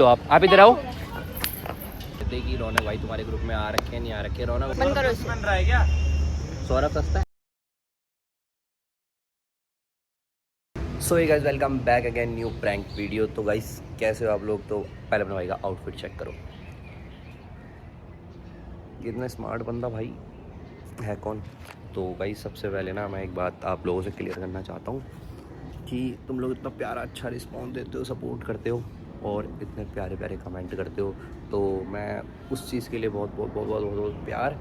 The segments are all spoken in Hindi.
तो आप इधर आओ। देखिए रौनक भाई तुम्हारे ग्रुप में आ रखे हैं, नहीं आ रखे? रौनक बन रहा है क्या? सौरभ सस्ता है। So hey guys, welcome back again new prank video. तो गाइस कैसे हो आप लोग? तो पहले अपने भाई का आउटफिट चेक करो। कितना स्मार्ट बंदा भाई है कौन। तो गाइस सबसे पहले ना मैं एक बात आप लोगों से क्लियर करना चाहता हूँ कि तुम लोग इतना प्यारा अच्छा रिस्पॉन्स देते हो, सपोर्ट करते हो और इतने प्यारे प्यारे कमेंट करते हो, तो मैं उस चीज़ के लिए बहुत बहुत बहुत बहुत बहुत प्यार।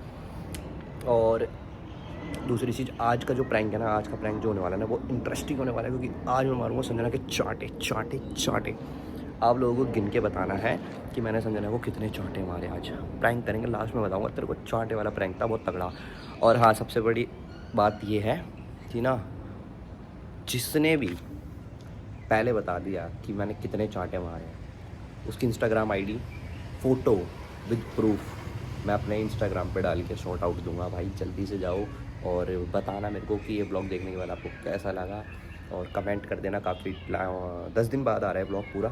और दूसरी चीज़, आज का जो प्रैंक है ना, आज का प्रैंक जो होने वाला है ना, वो इंटरेस्टिंग होने वाला है, क्योंकि आज मैं मारूंगा संजना के चाटे चाटे चाटे। आप लोगों को गिन के बताना है कि मैंने संजना को कितने चाटे मारे। आज प्रैंक करेंगे, लास्ट में बताऊंगा। तेरे को चाटे वाला प्रैंक था, बहुत तगड़ा। और हाँ, सबसे बड़ी बात ये है कि ना, जिसने भी पहले बता दिया कि मैंने कितने चाटे मारे हैं, उसकी Instagram ID photo with proof मैं अपने इंस्टाग्राम पे डाल के शॉर्ट आउट दूंगा। भाई जल्दी से जाओ और बताना मेरे को कि ये ब्लॉग देखने के बाद आपको कैसा लगा, और कमेंट कर देना। काफ़ी 10 दिन बाद आ रहा है ब्लॉग पूरा।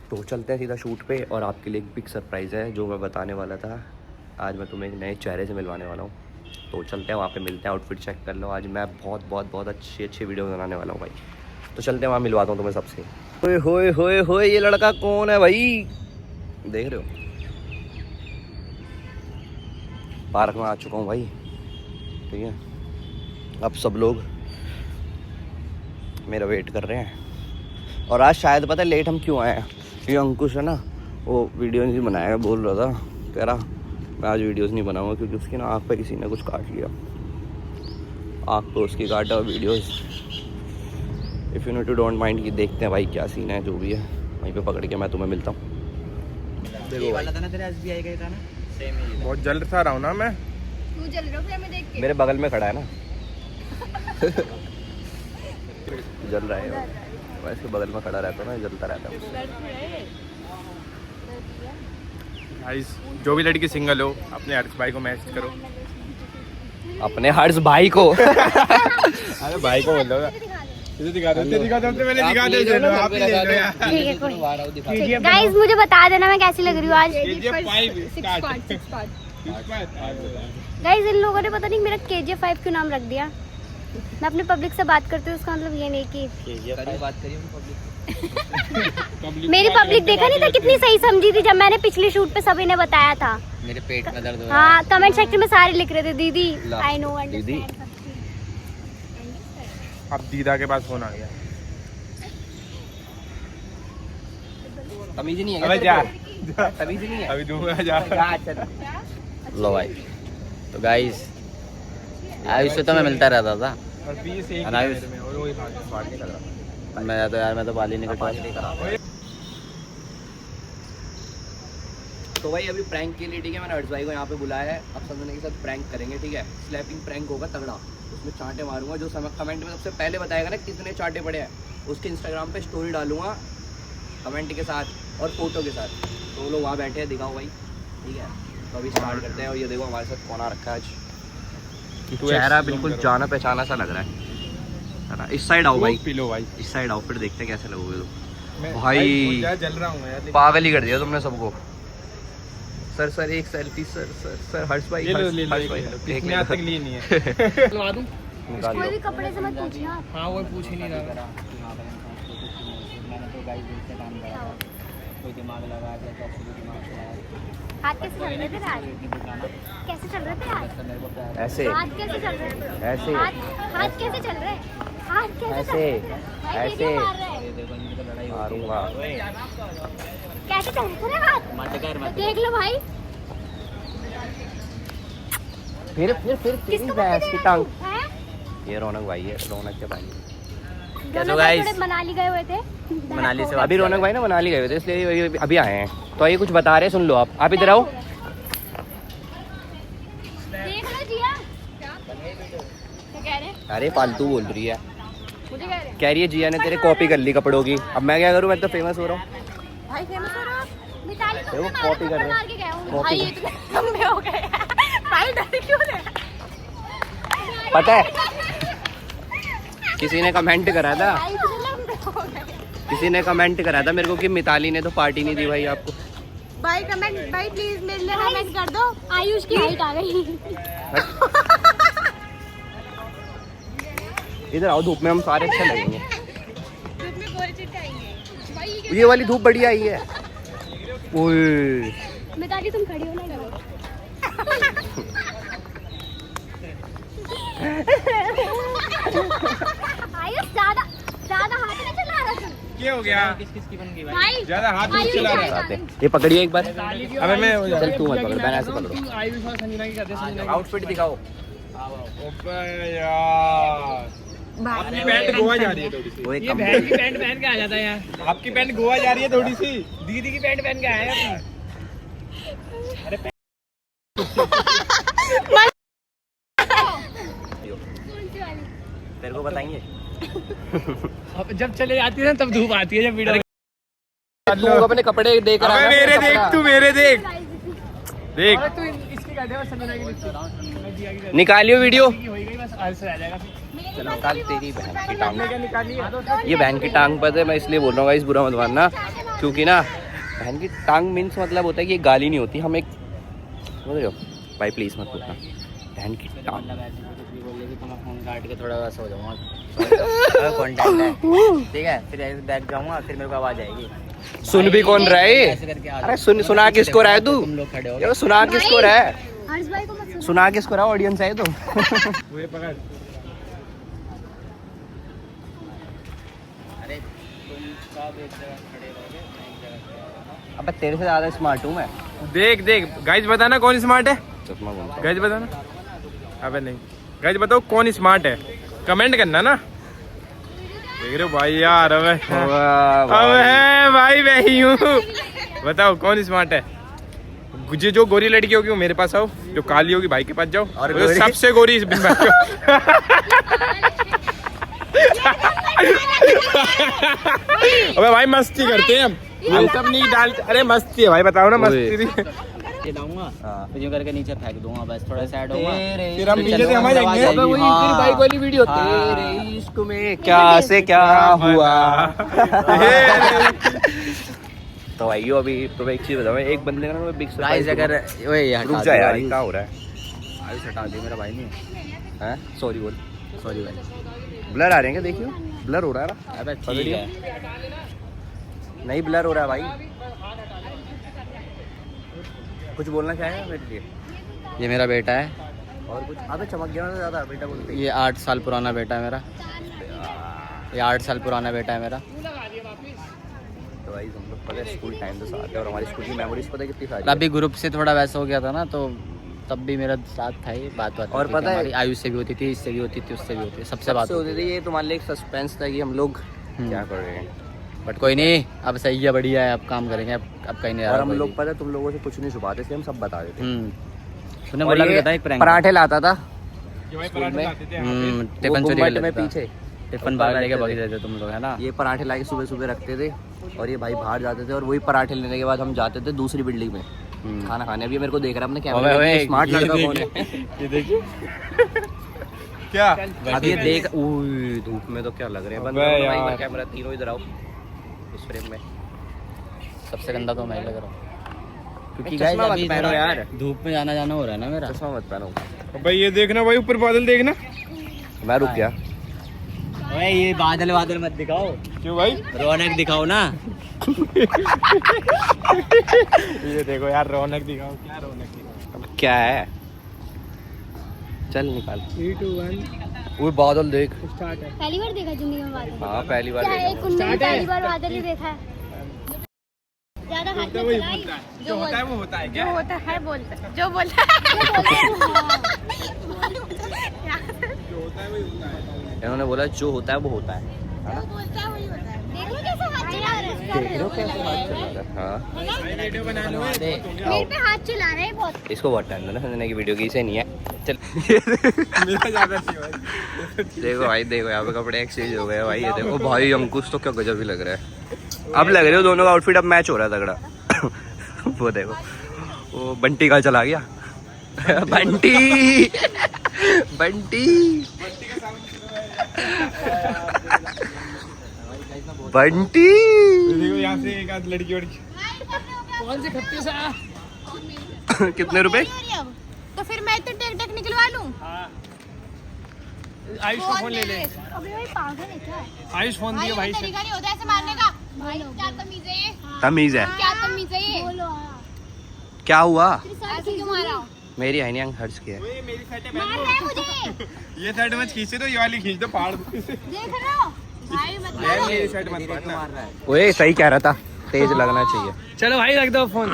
तो चलते हैं सीधा शूट पे, और आपके लिए एक बिग सरप्राइज़ है जो मैं बताने वाला था। आज मैं तुम्हें एक नए चेहरे से मिलवाने वाला हूँ। तो चलते हैं, वहाँ पे मिलते हैं। आउटफिट चेक कर लो। आज मैं बहुत बहुत बहुत अच्छी वीडियो बनाने वाला हूँ भाई। तो चलते हैं, वहाँ मिलवाता हूँ तुम्हें सबसे। होए होए होए होए, ये लड़का कौन है भाई? देख रहे हो, पार्क में आ चुका हूँ भाई। ठीक है, अब सब लोग मेरा वेट कर रहे हैं। और आज शायद पता है लेट हम क्यों आए हैं? ये अंकुश है ना, वो वीडियो नहीं बनाया, बोल रहा था, कह रहा मैं आज वीडियोस नहीं बनाऊंगा क्योंकि उसकी ना आँख पे किसी ने कुछ काट लिया। आँख पे उसकी काटा और videos. If you know to don't mind कि देखते हैं भाई क्या सीन है, जो भी है वहीं पे पकड़ के मैं तुम्हें मिलता हूँ। देखो वाला था ना तेरा SBI का, था ना सेम ही। बहुत जल्द सा रहा हूँ ना मैं। तू जल रहा है, मैं देख के। मेरे बगल में खड़ा है ना। जल रहा है वैसे, बगल में खड़ा रहता है ना, जलता रहता है। गाइस जो भी लड़की सिंगल हो, अपने हर्ष भाई को मैसेज करो। अपने हर्ष भाई को? अरे भाई को बोल दो। दिखा दो, मैंने दिखा दो। चलो आप ही ले लो यार। ठीक है गाइस, मुझे बता देना मैं कैसी लग रही हूँ आज। गाइस इन लोगों ने पता नहीं मेरा KGF 5 क्यों नाम रख दिया। मैं अपने पब्लिक से बात करती हूँ, उसका मतलब ये नहीं कि बात करिए मेरी पब्लिक देखा नहीं था कितनी सही समझी थी जब मैंने पिछले शूट पे सभी ने बताया था। मेरे पेट में दर्द हो रहा है। हाँ, कमेंट सेक्शन में सारे लिख रहे थे दीदी आई नो दीदी। अब दीदा के पास फोन आ गया। तमीज नहीं है अबे जा, तमीज नहीं है। अभी दूंगा जा। लो भाई, तो गाइस आयुष से तो मैं मिलता रहता था। और फीस एक आयुष में, और वही भाग के लग रहा। मैं तो बाल ही नहीं कटवा। तो भाई अभी प्रैंक के लिए, ठीक है, मैंने हर्ष भाई को यहाँ पे बुलाया है। अब संजना के साथ प्रैंक करेंगे, ठीक है। स्लैपिंग प्रैंक होगा तगड़ा, उसमें चांटे मारूंगा। जो कमेंट में सबसे पहले बताएगा ना कितने चांटे पड़े हैं, उसके इंस्टाग्राम पे स्टोरी डालूंगा कमेंट के साथ और फोटो के साथ। तो वो लोग वहाँ बैठे हैं, दिखाओ भाई, ठीक है। तो अभी स्टार्ट करते हैं। और ये देखो हमारे साथ कौन आ रखा है आज। चेहरा बिल्कुल जाना पहचाना सा लग रहा है ना। इस साइड आओ भाई, पिलो भाई, इस साइड आओ, फिर देखते हैं कैसे लगोगे तुम। मैं भाई जल रहा हूँ यार। पागल ही कर दिया तुमने सबको। सर सर एक सेल्फी। सर सर सर हर्ष भाई, हर्ष भाई एक मिनट तक ली नहीं है। निकाल कोई लो। भी कपड़े से मत पूछना। हाँ वो पूछ ही नहीं रहा। कोई दिमाग लगा दिया, हाथ कैसे चल रहे थे आज? कैसे चल रहे थे आज? ऐसे हाथ कैसे चल रहे थे? ऐसे हाथ कैसे चल रहे? हाथ कैसे चल ऐसे रहे? भाई ऐसे वीडियो मार रहा है। मारूंगा। कैसे चल रहे थे हाथ? देख लो भाई। फिर किसको भैंस की टांग। हैं? ये रौनक भाई है, रौनक के भाई। दोनों guys? भाई थोड़े मनाली गए हुए थे। मनाली से अभी रौनक भाई ना मनाली गए थे, इसलिए अभी आए हैं। तो ये कुछ बता रहे, सुन लो आप इधर आओ। देख लो जिया। क्या कह रहे? अरे फालतू बोल रही है, मुझे कह रहे कह रही है जिया ने तेरे कॉपी कर ली कपड़ों की। अब मैं क्या करूँ, मैं तो फेमस हो रहा हूँ भाई। फेमस हो रहा हो? मिताली को देखो, कॉपी कर रहे मार के गया हूँ कॉपी भाई। इतने लंबे हो गए भाई, डर क्यों रहे? पता है किसी ने कमेंट करा था। भाई इतने लंबे हो गए। किसी ने कमेंट करा था मेरे को कि मिताली ने तो पार्टी नहीं दी भाई आपको। भाई प्लीज मेरे लिए कमेंट कर दो। आयुष की हाइट आ गई। इधर आओ, धूप में हम सारे अच्छे लगेंगे। ये वाली धूप बढ़िया आई है। ओए मिताली तुम खड़ी हो ना इधर। आयुष ज्यादा हाथ नहीं चला रहा था। क्या हो गया? किसकी बन गई भाई ज्यादा हाथ नहीं चला रहा आते हैं। ये पकड़िए एक बार। अबे मैं चल तू मत पकड़, मैं ऐसे पकड़ो। आयुष और संजना की करते हैं। आउटफिट दिखाओ। अबे यार आपकी पैंट गोवा जा रही है थोड़ी सी। वो एक ये कम बहन की पैंट पहन के आ जाता है यार। आपकी पैंट गोवा जा रही है थोड़ी सी। दीदी की पैंट पहन के आया है अपनी। तेरे को बताएंगे। अब जब चले जाती है ना तब धूप आती है, जब वीडियो तू अपने कपड़े देकर अबे मेरे देख, तू मेरे देख देख। तू इसकी कर दे और संजना की लिपस्टिक निकालियो वीडियो। हो गई बस, आज से आ जाएगा फिर। चलो निकाल तेरी बहन की टांग। क्या निकालिए? ये बहन की टांग पर है, मैं इसलिए बोल रहा हूँ इस बुरा मत मानना, क्योंकि ना बहन की टांग मीन्स मतलब होता है कि ये गाली नहीं होती। हम एक समझ रहे हो भाई, प्लीज मत बोलना बहन की टांग। फोन काट के थोड़ा वैसा हो जाऊंगा। कॉन्टेक्ट है ठीक है, फिर बैठ जाऊंगा, फिर मेरे को आवाज आएगी। सुन भी कौन रहा है? ऐसे करके आ अरे सुना किसको रहा है तू? तुम लोग खड़े हो ये सुना किसको रहा है? हर्ष भाई को मत सुना किसको रहा? ऑडियंस है तो। मुझे पकड़। अरे तुम सब एक जगह खड़े रहोगे, मैं एक जगह खड़ा रहूंगा। अब तेरे से ज्यादा स्मार्ट हूँ मैं। देख देख गाइस, बताना कौन स्मार्ट है? चश्मा कौन सा? गाइस बताना। अबे नहीं गाइस, बताओ कौन स्मार्ट है, कमेंट करना ना। देख रहे हो भाई यार, अबे अबे भाई मैं ही हूँ। बताओ कौन स्मार्ट है? जो गोरी लड़की होगी वो मेरे पास आओ, जो काली होगी भाई के पास जाओ, और और सबसे गोरी इस बिन भाई अबे भाई मस्ती करते हैं हम सब नहीं डालते। अरे मस्ती है भाई, बताओ ना मस्ती। ये डालूंगा, हाँ। फिर यूं करके नीचे फेंक दूंगा, बस थोड़ा साइड होगा। फिर हम नीचे से हमें जाएंगे। अबे वही तेरी बाइक वाली वीडियो। हाँ। तेरे इश्क में क्या से क्या हुआ। तो भाइयों अभी तुम्हें एक चीज बताऊं, एक बंदे का ना मैं बिग गाइस अगर ओए रुक जा यार, ये क्या हो रहा है? आयुष हटा दे, मेरा भाई नहीं। हैं? सॉरी बोल। सॉरी भाई। ब्लर आ रहे हैं क्या? देखियो ब्लर हो रहा है ना। अबे पकड़िए। ठीक है, नहीं ब्लर हो रहा है भाई। कुछ बोलना चाहेगा मेरे लिए? ये मेरा बेटा है, और कुछ? अबे चमक गया ना ज्यादा बेटा बोलते ही। ये 8 साल पुराना बेटा है मेरा। ये 8 साल पुराना बेटा है मेरा। तो भाई हम लोग पता है स्कूल टाइम से साथ है, और हमारी स्कूल की मेमोरीज पता है कितनी सारी है। अभी ग्रुप से थोड़ा वैसा हो गया था ना, तो तब भी मेरा साथ था। ये बात और पता है- हमारी आयुष से भी होती थी, इससे भी होती थी, उससे भी होती थी, सबसे बात सबसे होती थी। ये तुम्हारे लिए एक सस्पेंस था कि हम लोग क्या कर रहे हैं, बट कोई नहीं, अब सही है, बढ़िया है, अब काम करेंगे, अब कहीं नहीं आ और रहा हम कोई लोग भी। पता है तुम लोगों से कुछ नहीं छुपाते थे, हम सब बता देते। तूने और बोला ये भी था एक प्रैंक। पराठे लाता था स्कूल में टिफिन चोरी कर में लेता था। पीछे टिफिन बाहर लेके भाग जाते तुम लोग, है ना। ये पराठे लाके सुबह सुबह रखते थे, और ये भाई बाहर जाते थे, और वही पराठे लेने के बाद हम जाते थे दूसरी बिल्डिंग में खाना खाने। अभी मेरे को देख रहा है अपने कैमरे में, स्मार्ट लड़का कौन है? ये देखिए क्या? अब ये देख, उई, धूप में तो क्या लग रहे हैं। बंद अबे करो भाई यार। कैमरा, तीनों इधर आओ इस फ्रेम में। सबसे गंदा तो मैं लग रहा हूँ, क्योंकि चश्मा guys मत अभी पहनो थोड़ा यार। धूप में जाना जाना हो रहा है ना मेरा। चश्मा मत पहनो। भाई ये देखना भाई, ऊपर बादल देखना। मैं रुक गया। ओए ये बादल बादल मत दिखाओ, क्यों भाई? रौनक दिखाओ ना। ये देखो यार, रौनक दिखाओ, क्या रौनक दिखाओ। अब क्या है? चल निकाल। 3 2 1 वो बादल देख। स्टार्ट है। पहली बार देखा जिंदगी में बादल। हाँ पहली बार क्या देखा। एक उन्होंने पहली बार बादल ही देखा है। ज्यादा हाथ में चलाई। जो होता है वो होता है क्या? होता है बोलता है, जो बोलता है। इन्होंने बोला जो होता है वो होता है ना? बोलता है वही होता है। देख लो कैसे हाथ चला रहे हैं। हाँ वीडियो बना लो। मेरे पे हाथ चला रहे हैं बहुत। इसको बहुत टाइम देना संजना की वीडियो की, इसे नहीं है। चल मेरा ज्यादा नहीं भाई। देखो भाई, देखो यहाँ पे कपड़े एक्सचेंज हो गए भाई। ये देखो भाई, अंकुश तो क्या गजब ही लग रहा है। अब लग रहे हो दोनों का आउटफिट अब मैच हो रहा है तगड़ा। वो देखो, वो बंटी का चला गया। बंटी बंटी बंटी देखो यहाँ से एक आध लड़की वड़की। कौन से खत्ते से कितने रुपए? तो फिर मैं तो टेक टेक निकलवा लूं। आयुष का फोन ले ले। अबे भाई पागल है क्या? आयुष फोन दिया भाई से। तरीका नहीं होता ऐसे मारने का। भाई क्या तमीज है ये? तमीज है। क्या तमीज है ये? बोलो क्या हुआ? ऐसे क्यों मारा? मेरी है नहीं, हर्ष की है। ओए मेरी शर्ट है मार रहा है मुझे। ये शर्ट मत खींचे तो ये वाली खींच दो फाड़ दो। देख रहे हो? भाई मत यार मारो। मेरी शर्ट मत फाड़ना। ओए सही कह रहा था, तेज लगना चाहिए। चलो भाई रख दो फोन।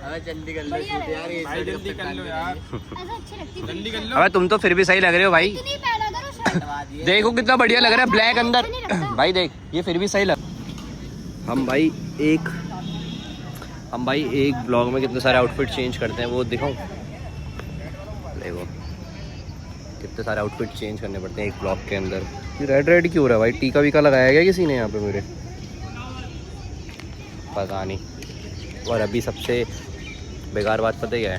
अबे जल्दी कर लो शूट यार, ये भाई जल्दी कर लो यार, ऐसा अच्छी लगती है। जल्दी कर लो। अबे तुम तो फिर भी सही लग रहे हो भाई। इतनी पहना करो शर्ट। देखो कितना बढ़िया लग रहा है ब्लैक अंदर। भाई देख ये फिर भी सही लग। हम भाई एक ब्लॉग में कितने सारे आउटफिट चेंज करते हैं, वो दिखाऊं? देखो कितने सारे आउटफिट चेंज करने पड़ते हैं एक ब्लॉग के अंदर। ये रेड रेड क्यों हो रहा है भाई? टीका वीका लगाया गया किसी ने यहाँ पे मेरे? पता नहीं। और अभी सबसे बेकार बात पता ही है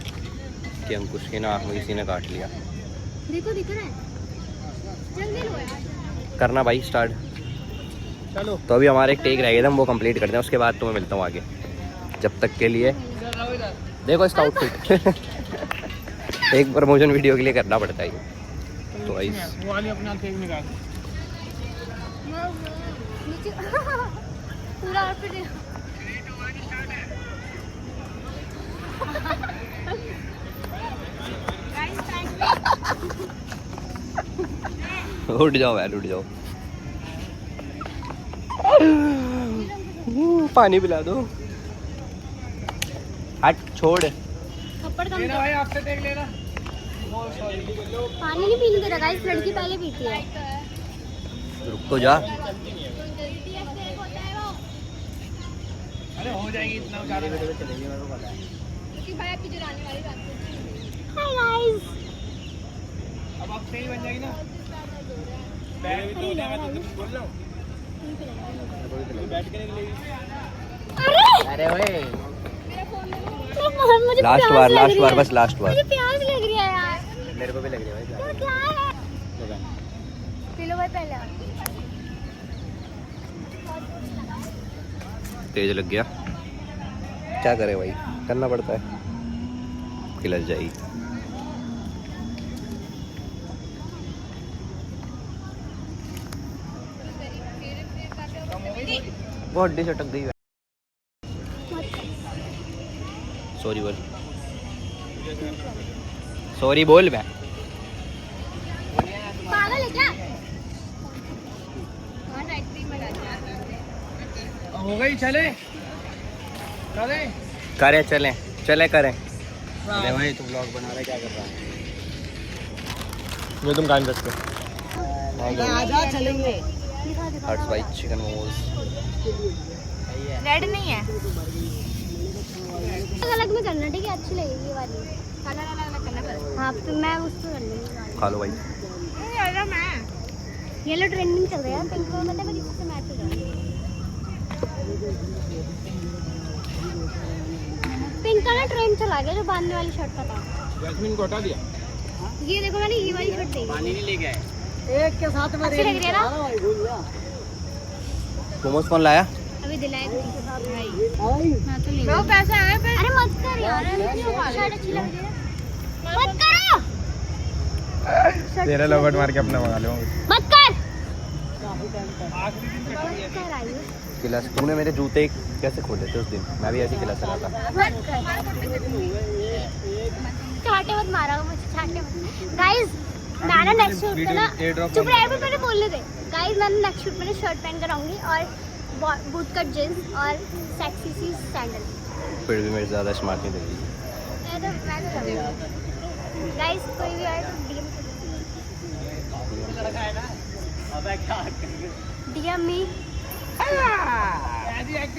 कि अंकुश की ना आँख में किसी ने काट लिया। देखो दिख रहा है। जल्दी लो यार। करना भाई स्टार्ट। चलो तो अभी हमारा एक टेक रह गया था, हम वो कंप्लीट करते हैं, उसके बाद तुम्हें मिलता हूँ आगे। जब तक के लिए देखो इसका आउटफिट। एक प्रमोशन वीडियो के लिए करना पड़ता है ये। तो गाइस वो वाली अपना केक निकाल। नीचे पूरा आउटफिट। उठ जाओ यार, उठ जाओ। पानी पिला दो। हट छोड़। थप्पड़ कम लेना दो। भाई आपसे देख लेना। पानी नहीं पीने दे रहा गाइस, लड़की पहले पीती है। रुक तो जा। अरे हो जाएगी इतना ज्यादा। Hi guys. अब आप सही बन जाएगी ना। बैठ भी तो हो जाएगा तो तुम बोल रहे हो। बैठ के नहीं लेगी। अरे ओए मुझे लास्ट प्यास बार, लग लास्ट रही बार, है। बस लास्ट बार। मुझे प्यास लग रही है यार। मेरे को भी लग रही है भाई। तो क्या है? पी लो भाई पहले। तेज लग गया, क्या करे भाई, करना पड़ता है। खिलस जाएगी। वो हड्डी से अटक गई। सॉरी बोल, सॉरी बोल। मैं पागल है क्या? हो गई चले चले करें, चलें चले करें। अरे भाई तू ब्लॉग बना रहा है, क्या कर रहा है? ये तुम कान सकते आजा चलेंगे। हर्ट्स भाई चिकन मोमोज। रेड नहीं है, अलग में करना ठीक है, अच्छी लगेगी ये वाली। कलर अलग अलग करना पड़ेगा। हाँ तो मैं उसको कर लूँगी। खा लो भाई। येलो ट्रेंडिंग चल रहा है, पिंक कलर मतलब मैं इससे मैच हो जाएगी। पिंक कलर ट्रेंड चला गया जो बांधने वाली शर्ट का था। जैस्मिन को हटा दिया। ये देखो मैंने ये वाली शर्ट देखी, पानी नहीं लेके आए। एक के साथ में अच्छी लग रही है ना? मोमोज कौन लाया? अभी दिलाए हाँ तो नहीं, वो पैसे आए पे। अरे मत कर यार, शर्ट अच्छी लग रही है। मत करो, तेरा लोगट मार के अपना मंगा लो। मत कर। मत कर आयुष, क्लास तूने मेरे जूते कैसे खोले थे उस दिन? मैं भी ऐसे क्लास रहा था। मत कर। चाटे मत मारा मुझे, चाटे मत। गाइस मैं ना नेक्स्ट शूट पे ना, चुप रहे भी पहले बोलने दे। गाइस मैं नेक्स्ट शूट पे ना शर्ट पहन कर आऊंगी और बूट कट जींस और सेक्सी सी सैंडल। फिर भी मेरे ज़्यादा स्मार्ट नहीं लगी। गाइस कोई भी आए तो डीएम मी।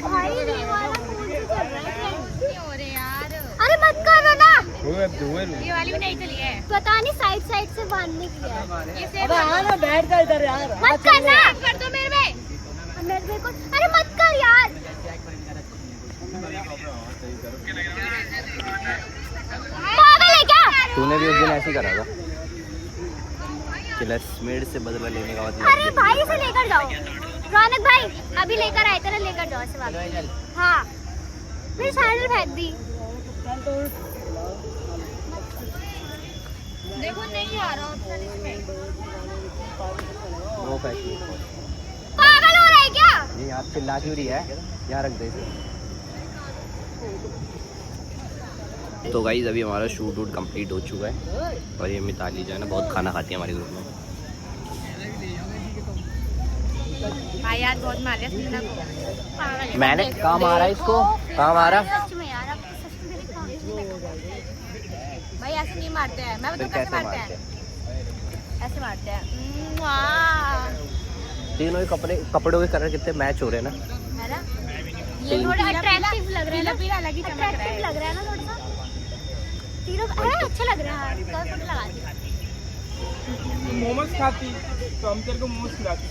भाई ये वाला कौन सा चल रहा है? अरे मत करो ना, ये वाली भी नहीं चली है। पता नहीं साइड साइड से बांधने की है। अबे हाँ ना, बैठ जा इधर यार। मत करना, कर दो मेरे में। मेरे को अरे मत कर यार। पागल है क्या? तूने भी उस दिन ऐसे ही करा था। क्लासमेट से बदला लेने का मतलब। अरे भाई इसे लेकर जाओ, रौनक भाई अभी लेकर आए थे ना, लेकर जाओ से बात। हाँ मेरी सैंडल फेंक दी। देखो नहीं आ रहा वो फैक्ट्री पागल हो रहा है क्या? ये आप चिल्ला क्यों रही है, यहाँ रख दे इसे। तो गाइस अभी हमारा शूट वूट कंप्लीट हो चुका है और ये मिताली जो है ना बहुत खाना खाती है हमारे ग्रुप में। भाई यार बहुत मार दिया को। मैंने कहाँ मारा इसको, कहाँ मारा? सच में यार, अब सच में मेरे काम भाई ऐसे नहीं मारते हैं। मैं फिर बताऊं कैसे मारते हैं? ऐसे मारते हैं। वाह तीनों ही कपड़ों के कलर कितने मैच हो रहे हैं ना, है ना? ये थोड़ा अट्रैक्टिव लग रहा है ना, पीला अलग ही अट्रैक्टिव लग रहा है ना थोड़ा सा। तीनों अच्छा लग रहा है। कल फोटो लगा दी। मोमोज खाती तो हम तेरे को मोमोज खिलाते।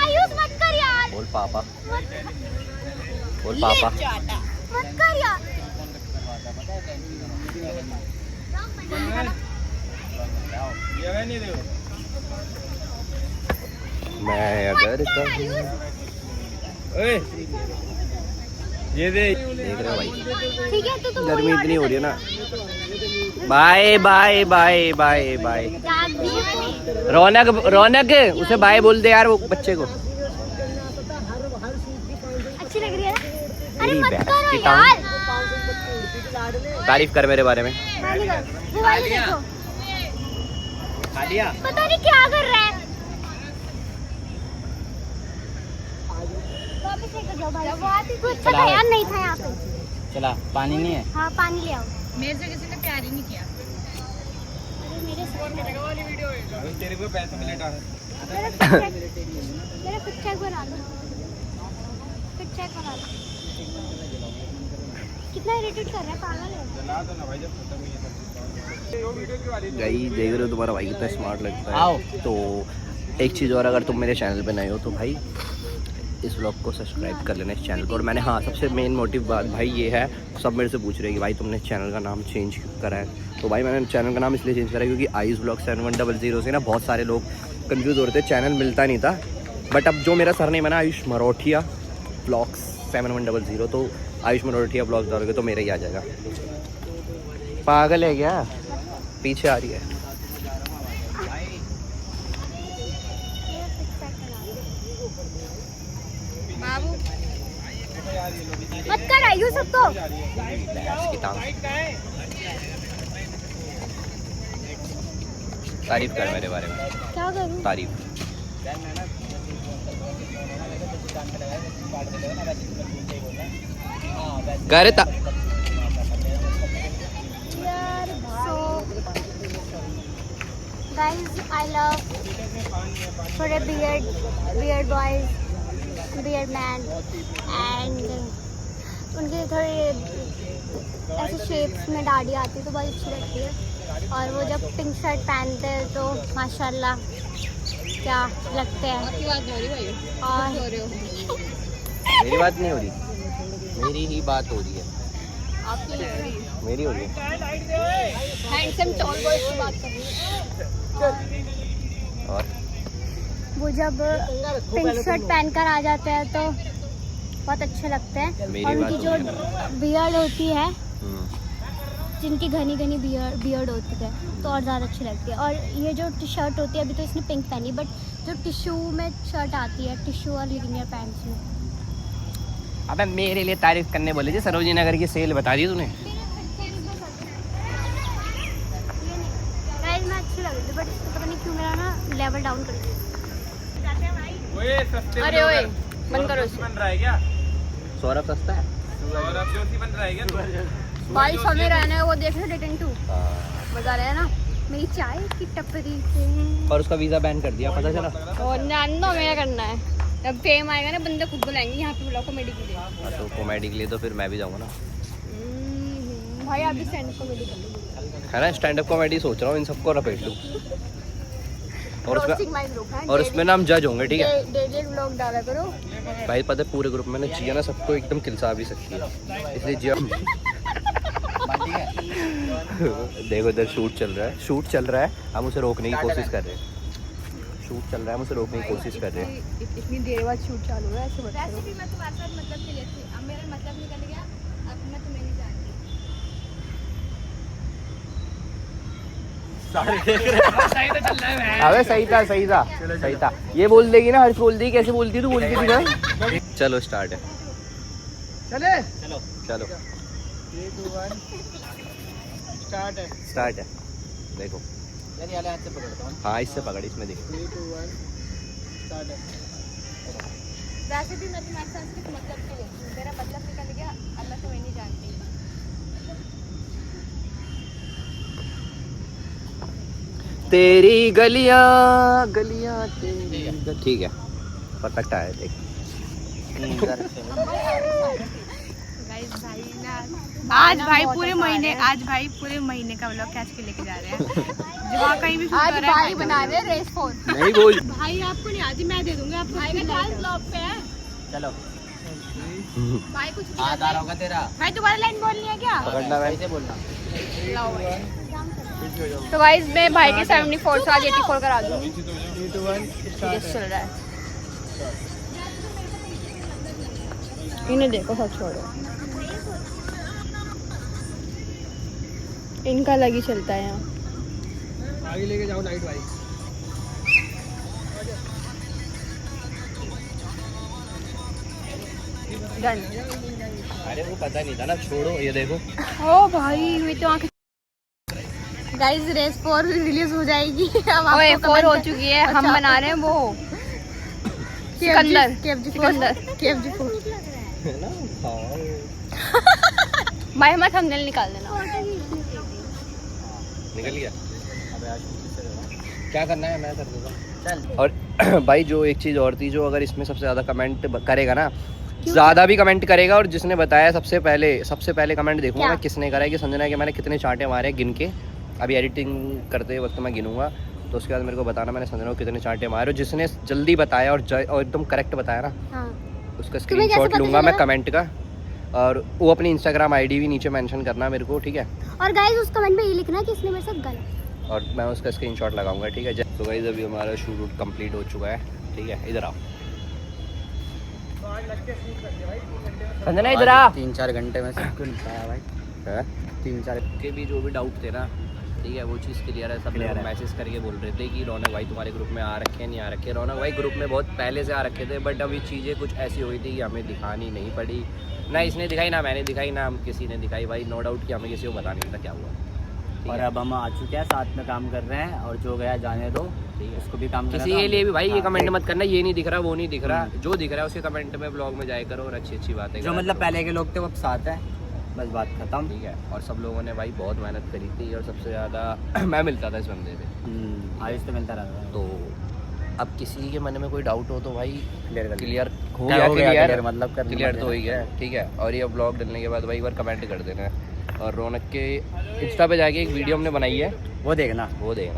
आयुष मत कर यार, बोल पापा, बोल पापा। मत कर यार। ये नहीं दे मैं अगर ओए ये देख रहे हो भाई, ठीक है तो तुम गर्मी इतनी हो रही है ना। Bye bye bye bye bye. Raunak Raunak उसे बाय बोल दे यार वो बच्चे को। अच्छी लग रही है ना? अरे मेरी मत भैंस करो की यार। तारीफ कर मेरे बारे में। वो वाली देखो, खा लिया। पता नहीं क्या कर रहा है। वापस लेकर जाओ भाई। कुछ अच्छा था यार, नहीं था यहाँ पे। चला पानी नहीं है। हाँ पानी ले आओ। मेरे से किसी ने प्यार ही नहीं किया। अरे मेरे से तेरे को पैसे मिले डाल। मेरा फिट चेक बना लो, फिट चेक बना लो। कितना इरिटेट कर रहा है, पागल है। जला दो ना भाई जब खत्म ही है। वो वीडियो क्यों आ रही है? गाइस देख रहे हो तुम्हारा भाई कितना स्मार्ट लगता आओ। है। तो एक चीज़ और, अगर तुम मेरे चैनल पे नए हो तो भाई इस व्लॉग को सब्सक्राइब कर लेना, इस चैनल को। और मैंने हाँ सबसे मेन मोटिव बात भाई ये है, सब मेरे से पूछ रहे हैं कि भाई तुमने चैनल का नाम चेंज क्यों करा है। तो भाई मैंने चैनल का नाम इसलिए चेंज करा है क्योंकि आयुष व्लॉग 7100 से ना बहुत सारे लोग कंफ्यूज हो रहे थे, चैनल मिलता नहीं था। बट अब जो मेरा सरनेम है ना आयुष मरोठिया व्लॉग्स 7100, तो आयुष मरोठिया व्लॉग्स डालोगे तो मेरा ही आ जाएगा। पागल है क्या, पीछे आ रही है। मत कर आयु सबको। भैंस की टांग। तारीफ कर मेरे बारे में। क्या करूं? तारीफ। कर ता Guys, I love for a beard boys, beard man, and उनके थोड़े ऐसे शेप्स में दाढ़ी आती है तो बहुत अच्छी लगती है। और वो जब पिंक शर्ट पहनते हैं तो माशाल्लाह क्या लगते हैं। आपकी बात हो रही भाई? और हो रहे हो? मेरी बात नहीं हो रही, मेरी ही बात हो रही है। आपकी लग रही है। मेरी हो रही है। हैंडसम टॉल बॉयज की बात कर रही है। और वो जब पिंक शर्ट पहनकर आ जाते हैं तो बहुत अच्छे लगते हैं। मेरी और बात उनकी जो हो रही बियर्ड होती है, हम्म, जिनकी घनी घनी बियर्ड होती है तो और ज़्यादा अच्छी लगती है। और ये जो टी शर्ट होती है, अभी तो इसने पिंक पहनी, बट जो टिश्यू में शर्ट आती है, टिश्यू और लिग्नियर पैंट्स में। अबे मेरे लिए तारीफ करने बोले थे, सरोजिनी नगर की सेल बता दी तूने। गाइस मैं अच्छी लग रही थी बट पता नहीं क्यों मेरा ना लेवल डाउन कर दिया। ओए सस्ते अरे ओए बंद करो इसे। बन रहा है क्या? सौरभ सस्ता है। और अब जोशी बन रहा है क्या? भाई समय रहने वो देख रहे थे 10-2 हाँ। मजा रहा है ना। मेरी चाय की टपरी से। और उसका वीज़ा बैन कर दिया, पता चला? और जानना मेरा करना है। जब फेम आएगा ना बंदे खुद बुलाएंगे यहाँ पे, बुलाओ कॉमेडी के लिए। हाँ, तो कॉमेडी के लिए तो फिर मैं भी जाऊँगा ना। भाई आप भी स्टैंड कॉमेडी कर लो। है ना, स्टैंड अप कॉमेडी सोच रहा हूँ, इन सबको रपेट लूँ। और रोस्टिंग उसमें माय ग्रुप है। और उसमें ना हम जज होंगे, ठीक है डेली व्लॉग डाला करो। भाई? पता है पूरे ग्रुप में ना जिया ना सबको एकदम खिलसा भी सकती है, इसलिए जिया देखो इधर शूट चल रहा है, हम उसे रोकने की कोशिश कर रहे हैं। शूट चल रहा है, हम उसे रोकने की कोशिश कर रहे हैं। इतनी देर बाद शूट चालू है ऐसे बता वैसे भी मैं तुम्हारे साथ मतलब के लिए थी, अब मेरा मतलब निकल गया, अब मैं तुम्हें नहीं जानती। अबे सही था। ये बोल देगी ना, हर्ष बोल देगी, कैसे बोलती तू, बोलती थी ना। चलो स्टार्ट है, चलो स्टार्ट है। देखो यार ये वाले हाथ से पकड़ता हूँ। हाँ इससे पकड़, इसमें देख। वैसे भी मैं तुम्हारे साथ सिर्फ मतलब के लिए थी, मेरा मतलब निकल गया, अब मैं तुम्हें नहीं जानती। तेरी गलियां तेरी ठीक है, परफेक्ट आया देख। आज भाई पूरे महीने का व्लॉग कैच के लेके जा रहे हैं। जहाँ कहीं भी आज भाई बना रहे हैं रेस 4। नहीं बोल भाई आपको नहीं आती, मैं दे दूंगा आपको। भाई का क्लास ब्लॉग पे है। चलो भाई कुछ हाथ आ रहा होगा तेरा। भाई तुम्हारा लाइन बोलनी है क्या? पकड़ना भाई। कैसे बोलना? तो भाई मैं भाई के 74 से आज 84 करा दूंगी। रेस चल रहा है, इन्हें देखो, सब छोड़ो, इनका अलग ही चलता है यहाँ। आगे लेके जाओ नाइट भाई। डन। अरे वो पता नहीं था ना, छोड़ो ये देखो। ओ भाई हुई तो आंखें। गाइस रेस 4 रिलीज हो जाएगी। अब आपको 4 हो चुकी है। हम बना रहे हैं वो सिकंदर। KFG 4 भाई हमारा थंबनेल निकाल देना। निकल गया। अबे आज क्या करना है मैं कर दूंगा। चल। और भाई जो एक चीज़ और थी, जो अगर इसमें सबसे ज़्यादा कमेंट करेगा ना, ज़्यादा भी कमेंट करेगा, और जिसने बताया सबसे पहले कमेंट देखूंगा मैं किसने करा है, कि संजना के मैंने कितने चांटे मारे गिन के। अभी एडिटिंग करते वक्त मैं गिनूंगा, तो उसके बाद मेरे को बताना मैंने संजना को कितने चांटे मारे। और जिसने जल्दी बताया और एकदम करेक्ट बताया ना, उसका स्क्रीनशॉट लूंगा मैं कमेंट का, और वो अपनी इंस्टाग्राम आईडी भी नीचे मेंशन करना मेरे को, ठीक है। और गाइस उस कमेंट में ये लिखना कि इसने मेरे साथ गलत, और मैं उसका स्क्रीनशॉट लगाऊंगा, ठीक है। तो गाइस अभी हमारा शूट कंप्लीट हो चुका है, ठीक है। इधर आओ संजना, इधर आ। 3-4 घंटे में सब क्यों निपटाया भाई? 3-4 के भी जो भी डाउट थे ना, ठीक है, वो चीज़ क्लियर है। सब लोग मैसेज करके बोल रहे थे कि रौनक भाई तुम्हारे ग्रुप में आ रखे हैं, नहीं आ रखे। रौनक भाई ग्रुप में बहुत पहले से आ रखे थे, बट अभी चीज़ें कुछ ऐसी हुई थी कि हमें दिखानी नहीं पड़ी, ना इसने दिखाई, ना मैंने दिखाई, ना हम किसी ने दिखाई भाई। नो डाउट कि हमें किसी को बता नहीं था क्या हुआ। और अब हम आ चुके हैं, साथ में काम कर रहे हैं, और जो गया जाने दो, ठीक है, उसको भी काम किसी के लिए भी भाई ये कमेंट मत करना, ये नहीं दिख रहा, वो नहीं दिख रहा। जो दिख रहा है उसके कमेंट में ब्लॉग में जाया करो, और अच्छी अच्छी बातें जो मतलब पहले के लोग थे वो अब साथ है, बस बात खत्म, ठीक है। और सब लोगों ने भाई बहुत मेहनत करी थी, और सबसे ज़्यादा मैं मिलता था इस बंदे से, आयुष तो मिलता रहता है। तो अब किसी के मन में कोई डाउट हो तो भाई क्लियर हो क्या गया, हो गया, क्लियर मतलब कर क्लियर तो हो ही गया, ठीक है। और ये ब्लॉग डलने के बाद भाई एक बार कमेंट कर देना। और रौनक के इंस्टा पे जाके एक वीडियो हमने बनाई है, वो देखना।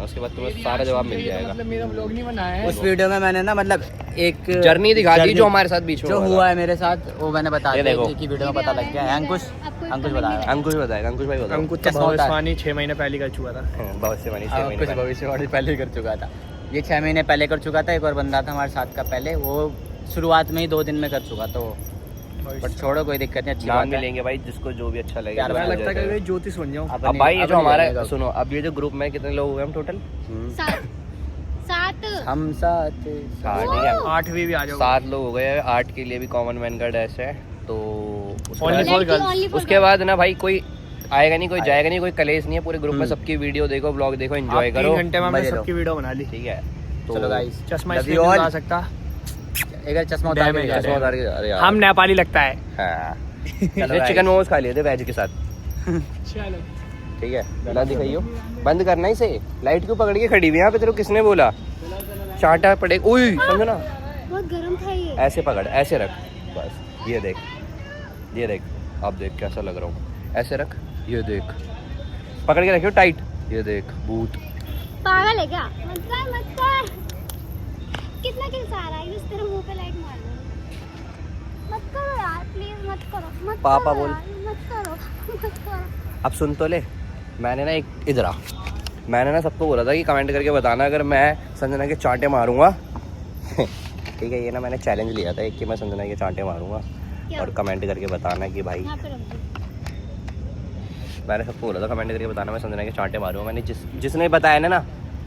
उसके बाद तुम्हें सारा जवाब मिल जाएगा। मतलब मेरा व्लॉग नहीं बना है। उस वीडियो में मैंने ना मतलब एक जर्नी दिखा दी जो हमारे साथ बीच में जो हुआ है मेरे साथ, वो मैंने बता ये दिया देखो। कि वीडियो में पता लग गया है। अंकुश बताया। अंकुश बताएगा, अंकुश भाई बताओ। अंकुश तो कैसा होता है? भविष्यवाणी 6 महीने पहले कर चुका था। बहुत से बनी कुछ भविष्यवाणी पहले ही कर चुका था। ये 6 महीने पहले कर चुका था। एक और बंदा था हमारे साथ का पहले, वो शुरुआत में ही 2 दिन में कर चुका था वो। बट छोड़ो, कोई दिक्कत नहीं, अच्छी नाम बात भी है। लेंगे भाई, जिसको जो भी अच्छा लगे। प्यार मुझे वाला लगता है कि मैं ज्योतिष बन जाऊँ। अब भाई ये जो हमारा जाएगा। सुनो, अब ये जो ग्रुप में कितने लोग हुए हम टोटल? 7 हम साथ ठीक है, 8वीं भी आ जाओ। 7 लोग हो गए। 8 के लिए भी कॉमन मैन का डैश है, तो Only for girls। उसके बाद ना भाई कोई आएगा नहीं, कोई जाएगा नहीं, कोई कलेश नहीं है। पूरे ग्रुप में सबकी वीडियो देखो, ब्लॉग देखो, एंजॉय करो, 3 घंटे में हमने मजे लो। सबकी वीडियो बना ली। ठीक है। तो चलो गाइस, चश्मा Love इसलिए you नहीं all। आ सकता, एक चश्मा उतार के Damn है, दिखा दे। चश्मा उतार के, अरे यार हम नेपाली लगता है। हाँ चलो चिकन guys। मोमोज खा लिए थे वेज के साथ, चलो ठीक है। बिना दिखाइयो, बंद करना इसे। लाइट क्यों पकड़ के खड़ी हुई यहाँ पे? तेरे को किसने बोला? चांटा पड़ेगा। उई समझो ना, बहुत गर्म था ये। ऐसे पकड़, ऐसे रख, बस। ये देख, ये देख, अब देख कैसा लग रहा हूँ। ऐसे रख, ये देख, पकड़ के रखियो टाइट। ये देख भूत। पागल है क्या? मत कर। कितना किल आ रहा है? इस तरह मुंह पे लाइट मार दो। मत करो यार, प्लीज मत करो, मत पापा करो बोल। यार, मत करो। अब सुन तो ले, मैंने ना एक इधर आ, मैंने ना सबको बोला था कि कमेंट करके बताना अगर मैं संजना के चांटे मारूंगा ठीक है, ये ना मैंने चैलेंज लिया था एक कि मैं संजना के चांटे मारूंगा और कमेंट करके बताना कि भाई, यहाँ पे रख दो। मैंने सबको बोला था कमेंट करके बताना मैं संजना के चांटे मारूंगा। मैंने जिसने बताया ना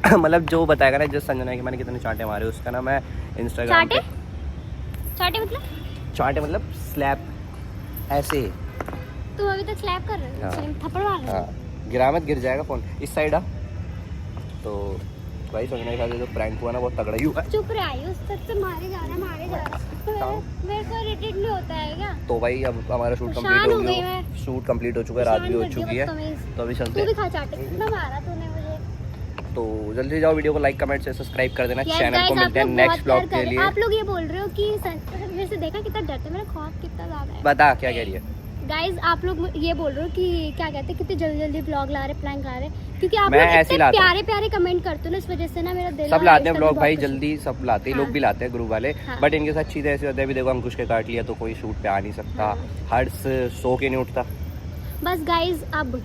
मतलब जो बताएगा ना जिस संजना के मैंने कितने चांटे मारे उसका ना मैं इंस्टाग्राम पे चाटे मतलब चांटे मतलब स्लैप ऐसे। तुम अभी तक स्लैप कर रहे हो, हाँ। थप्पड़ मार रहे हो। हाँ, गिरा मत, गिर जाएगा फोन। इस साइड आ। तो भाई संजना के साथ जो प्रैंक हुआ ना बहुत तगड़ा ही हुआ। चुप रहे आयुष, सच से मारे जा रहा है, मारे जा रहा है। मेरे को इरिटेट नहीं होता है क्या? तो भाई अब हमारा शूट शान कंप्लीट हो हो गई गया, मैं। शूट कंप्लीट हो चुका है, रात भी हो शान कर चुकी दिया है, बदतमीज। तो अभी चलते तू भी हैं। खा चाटे, कितना मारा तूने मुझे। तो जल्दी जाओ, वीडियो को लाइक कमेंट से सब्सक्राइब कर देना। Yes, चैनल guys, को आप मिलते हैं लोग नेक्स्ट बहुत ब्लॉग प्यार के कर रहे लिए। हो। आप लोग ये बोल रहे हो कि मेरे से देखा कितना डरते हैं, मेरा खौफ कितना ज्यादा है। बता क्या कह रही है। गाइज आप लोग ये बोल रहे हो कि क्या कहते हैं कितनी जल्दी जल्दी ब्लॉग ला रहे, प्लैंक ला रहे, क्योंकि आप मैं लोग ऐसे इतने लाता हूं। प्यारे प्यारे कमेंट करते हो ना, इस वजह से ना मेरा दिल सब और लाते हैं आयुष का ब्लॉग भी भाई बहुत खुश जल्दी, सब लाते हैं, हाँ। लोग भी लाते हैं ग्रुप वाले, हाँ। बट इनके साथ चीज़ें ऐसी होती है। अभी देखो अंकुश के काट लिया तो कोई शूट पे आ नहीं सकता, हाँ। हर्ष सो के नहीं उठता। है। बस गाइज अब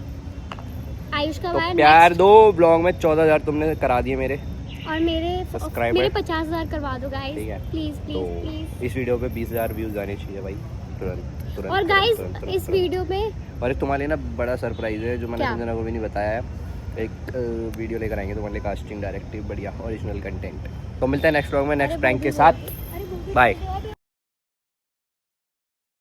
आयुष का तो वायर प्यार दो, ब्लॉग में 14,000 तुमने करा दिए मेरे। और मेरे Subscriber। 50,000 करवा दो गाइज, ठीक है। प्लीज तो प्लीज प्लीज। इस वीडियो पे 20,000 व्यूज आने चाहिए भाई, तुरंत तुरंत। और तुरंत, गाइज तुरंत, तुरंत, इस तुरंत। वीडियो में और एक तुम्हारे लिए ना बड़ा सरप्राइज है जो मैंने क्या? संजना को भी नहीं बताया है। एक वीडियो लेकर आएंगे तुम्हारे लिए, कास्टिंग डायरेक्टिव बढ़िया ओरिजिनल कंटेंट। तो मिलते हैं नेक्स्ट व्लॉग में नेक्स्ट प्रैंक के साथ। बाय।